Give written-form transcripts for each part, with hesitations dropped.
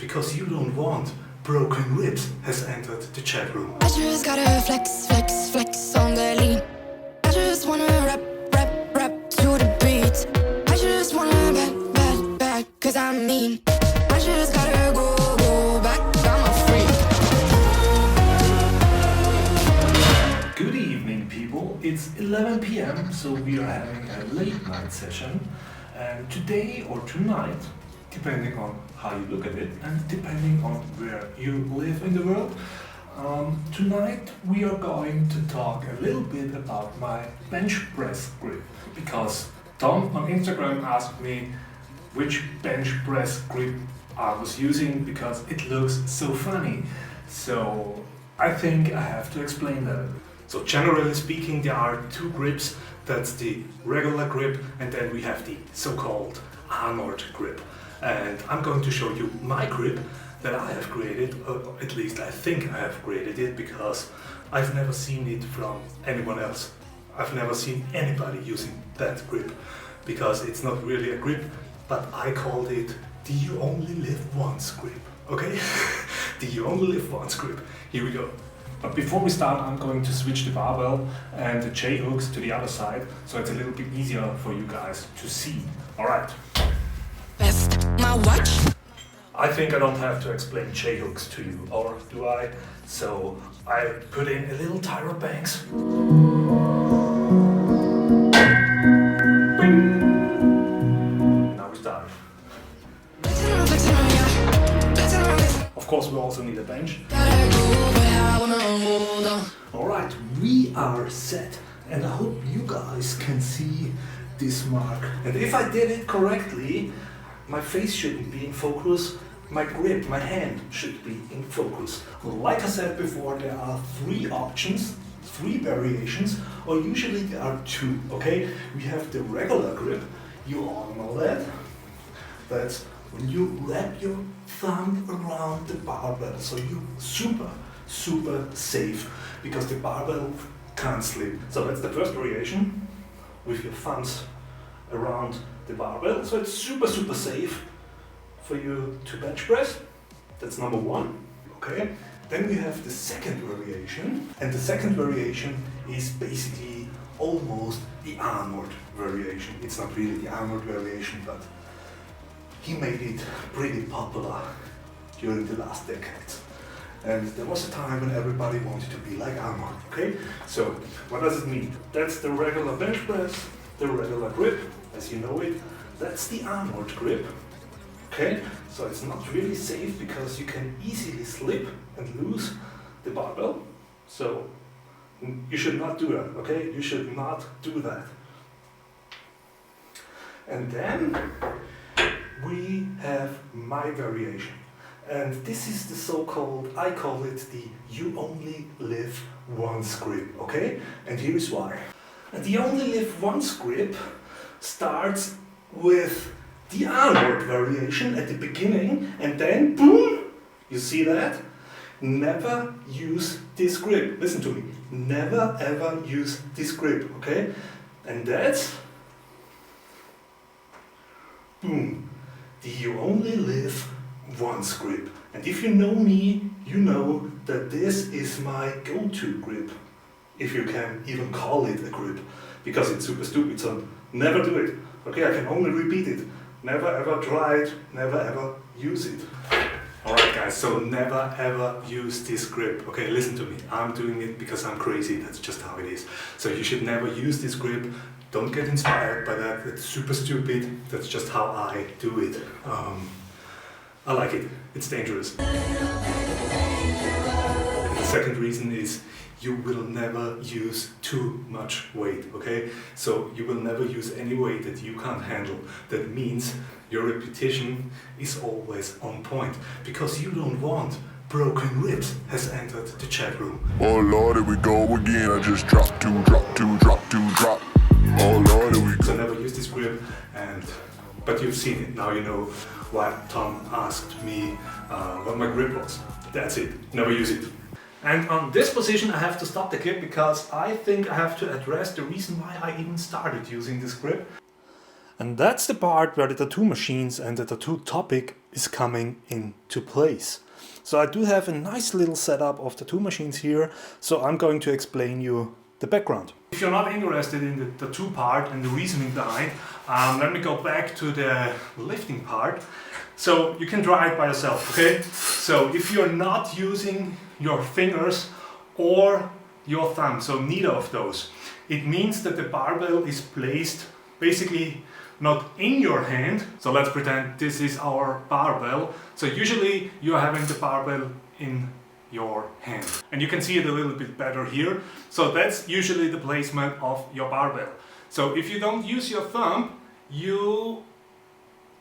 because you don't want broken ribs has entered the chat room. I just gotta flex, flex, flex on the lean. I just wanna rap, rap, rap to the beat. I just wanna back, cause I'm mean. I just gotta go back, I'm a freak. Good evening, people. It's 11 p.m, so we are having a late night session. And today or tonight, depending on how you look at it and depending on where you live in the world, tonight we are going to talk a little bit about my bench press grip, because Tom on Instagram asked me which bench press grip I was using because it looks so funny. So I think I have to explain that. So generally speaking, there are two grips. That's the regular grip, and then we have the so-called armored grip. And I'm going to show you my grip that I have created, or at least I think I have created it, because I've never seen it from anyone else. I've never seen anybody using that grip, because it's not really a grip, but I called it the you only live once grip, okay? The you only live once grip. Here we go. But before we start, I'm going to switch the barbell and the J-hooks to the other side, so it's a little bit easier for you guys to see. Alright. Best my watch. I think I don't have to explain J-hooks to you, or do I? So I put in a little Tyra Banks. Now we start. Of course, we also need a bench. Alright, we are set, and I hope you guys can see this mark. And if I did it correctly, my face shouldn't be in focus, my grip, my hand should be in focus. Like I said before, there are three options, three variations, or usually there are two, okay? We have the regular grip, you all know that. That's when you wrap your thumb around the barbell, so you super safe, because the barbell can't slip. So that's the first variation, with your thumbs around the barbell, so it's super safe for you to bench press. That's number one, okay? Then we have the second variation, and the second variation is basically almost the armored variation. It's not really the armored variation, but he made it pretty popular during the last decades. And there was a time when everybody wanted to be like Armored, okay? So, what does it mean? That's the regular bench press, the regular grip, as you know it. That's the armored grip, okay? So it's not really safe because you can easily slip and lose the barbell. So, you should not do that, okay? You should not do that. And then we have my variation. And this is the so-called, I call it the you only live once grip, okay? And here's why. And the only live once grip starts with the armored variation at the beginning, and then boom, you see that? Never use this grip. Listen to me. Never ever use this grip, okay? And that's boom. The you only live once grip. And if you know me, you know that this is my go-to grip, if you can even call it a grip, because it's super stupid, so never do it. Okay, I can only repeat it. Never ever try it, never ever use it. Alright guys, so never ever use this grip. Okay, listen to me. I'm doing it because I'm crazy, that's just how it is. So you should never use this grip. Don't get inspired by that, it's super stupid. That's just how I do it. I like it, it's dangerous. And the second reason is you will never use too much weight, okay? So you will never use any weight that you can't handle. That means your repetition is always on point, because you don't want broken ribs has entered the chat room. Oh Lord, here we go again. I just drop two, drop two, drop two, drop. Oh Lord, here we go. So never use this grip, but you've seen it, now you know why Tom asked me what my grip was. That's it, never use it. And on this position I have to stop the clip, because I think I have to address the reason why I even started using this grip. And that's the part where the tattoo machines and the tattoo topic is coming into place. So I do have a nice little setup of the two machines here, so I'm going to explain you the background. If you're not interested in the two part and the reasoning behind, let me go back to the lifting part. So you can try it by yourself, okay? So if you're not using your fingers or your thumb, so neither of those, it means that the barbell is placed basically not in your hand. So let's pretend this is our barbell. So usually you're having the barbell in your hand. And you can see it a little bit better here. So that's usually the placement of your barbell. So if you don't use your thumb, you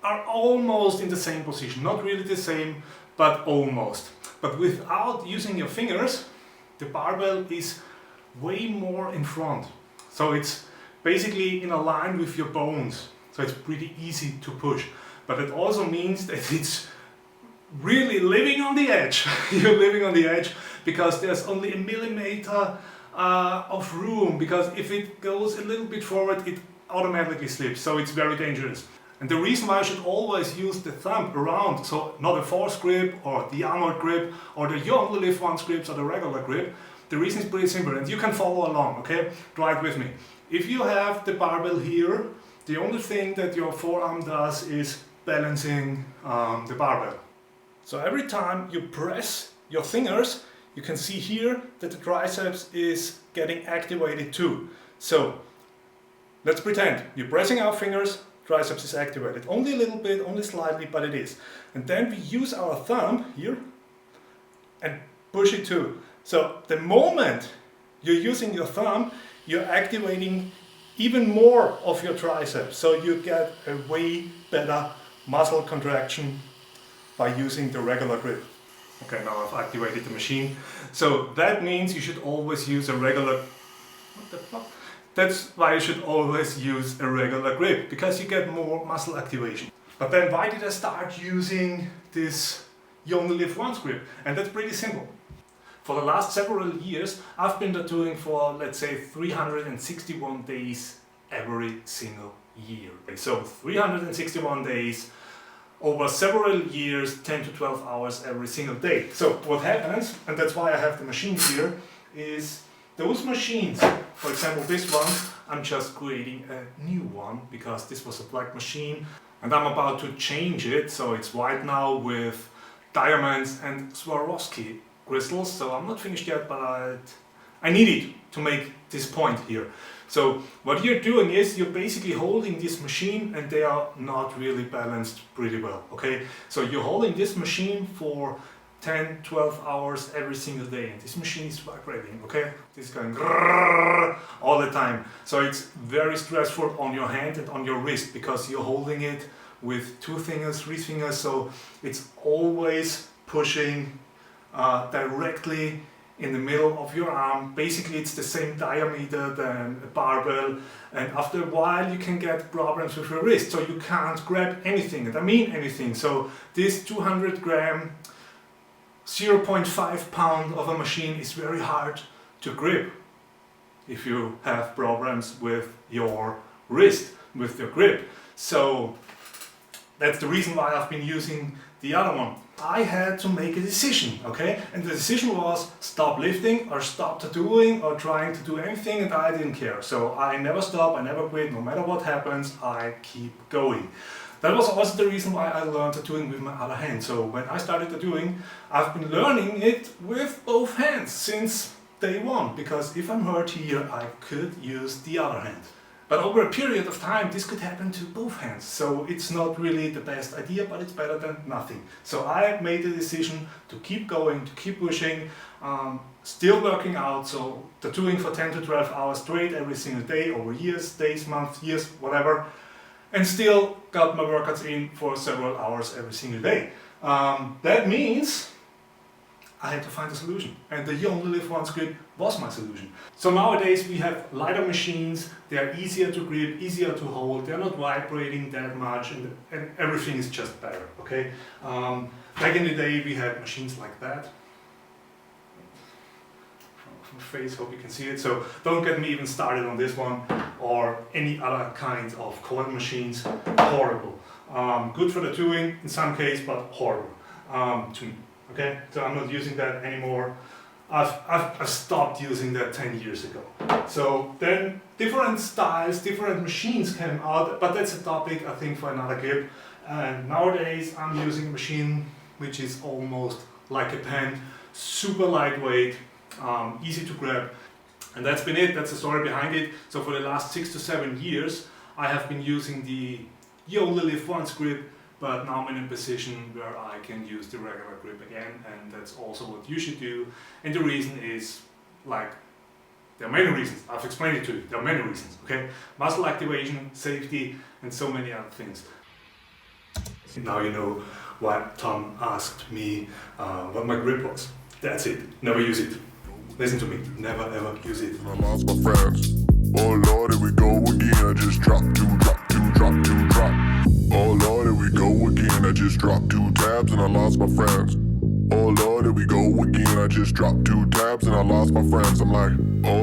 are almost in the same position. Not really the same, but almost. But without using your fingers, the barbell is way more in front. So it's basically in a line with your bones. So it's pretty easy to push. But it also means that it's really living on the edge. You're living on the edge because there's only a millimeter of room, because if it goes a little bit forward, it automatically slips. So it's very dangerous. And the reason why I should always use the thumb around, so not a force grip or the armored grip or the you only lift once grips or the regular grip, the reason is pretty simple, and you can follow along, okay? Try it with me. If you have the barbell here, the only thing that your forearm does is balancing the barbell. So every time you press your fingers, you can see here that the triceps is getting activated too. So let's pretend you're pressing our fingers, triceps is activated. Only a little bit, only slightly, but it is. And then we use our thumb here and push it too. So the moment you're using your thumb, you're activating even more of your triceps. So you get a way better muscle contraction by using the regular grip. Okay, now I've activated the machine. So that means you should always use a regular... What the fuck? That's why you should always use a regular grip, because you get more muscle activation. But then why did I start using this you only live once grip? And that's pretty simple. For the last several years, I've been tattooing for, let's say, 361 days every single year. So 361 days over several years, 10 to 12 hours every single day. So what happens, and that's why I have the machines here, is those machines, for example this one, I'm just creating a new one because this was a black machine and I'm about to change it, so it's white now with diamonds and Swarovski crystals. So I'm not finished yet, but I need it to make this point here. So what you're doing is you're basically holding this machine and they are not really balanced pretty well, okay? So you're holding this machine for 10, 12 hours every single day, and this machine is vibrating, okay? This is going all the time. So it's very stressful on your hand and on your wrist because you're holding it with 2 fingers, 3 fingers, so it's always pushing directly in the middle of your arm. Basically it's the same diameter than a barbell, and after a while you can get problems with your wrist, so you can't grab anything, and I mean anything. So this 200 gram 0.5 pound of a machine is very hard to grip if you have problems with your wrist, with your grip. So that's the reason why I've been using the other one. I had to make a decision, okay? And the decision was stop lifting or stop tattooing or trying to do anything, and I didn't care. So I never stop, I never quit, no matter what happens, I keep going. That was also the reason why I learned tattooing with my other hand. So when I started tattooing, I've been learning it with both hands since day one, because if I'm hurt here, I could use the other hand. But over a period of time, this could happen to both hands. So it's not really the best idea, but it's better than nothing. So I made the decision to keep going, to keep pushing, still working out. So tattooing for 10 to 12 hours straight every single day, over years, days, months, years, whatever. And still got my workouts in for several hours every single day. That means I had to find a solution, and the You Only Live Once grip was my solution. So nowadays we have lighter machines, they are easier to grip, easier to hold, they're not vibrating that much, and everything is just better, okay? Back in the day we had machines like that. From the face, hope you can see it. So don't get me even started on this one or any other kind of coil machines, horrible. Good for the touring in some case, but horrible to me. Okay, so I'm not using that anymore. I've stopped using that 10 years ago. So then different styles, different machines came out, but that's a topic I think for another grip. And nowadays I'm using a machine which is almost like a pen, super lightweight, easy to grab. And that's been it, that's the story behind it. So for the last 6 to 7 years I have been using the yolo lift once grip, but now I'm in a position where I can use the regular grip again, and that's also what you should do. And the reason is, like, there are many reasons. I've explained it to you. There are many reasons, okay? Muscle activation, safety, and so many other things. Now you know why Tom asked me what my grip was. That's it. Never use it. Listen to me. Never ever use it. I lost my friends. Oh Lord, here we go again. I just dropped two, drop two, drop two, drop. Oh Lord, here we go again. I just dropped 2 tabs and I lost my friends. Oh Lord, here we go again. I just dropped 2 tabs and I lost my friends. I'm like, oh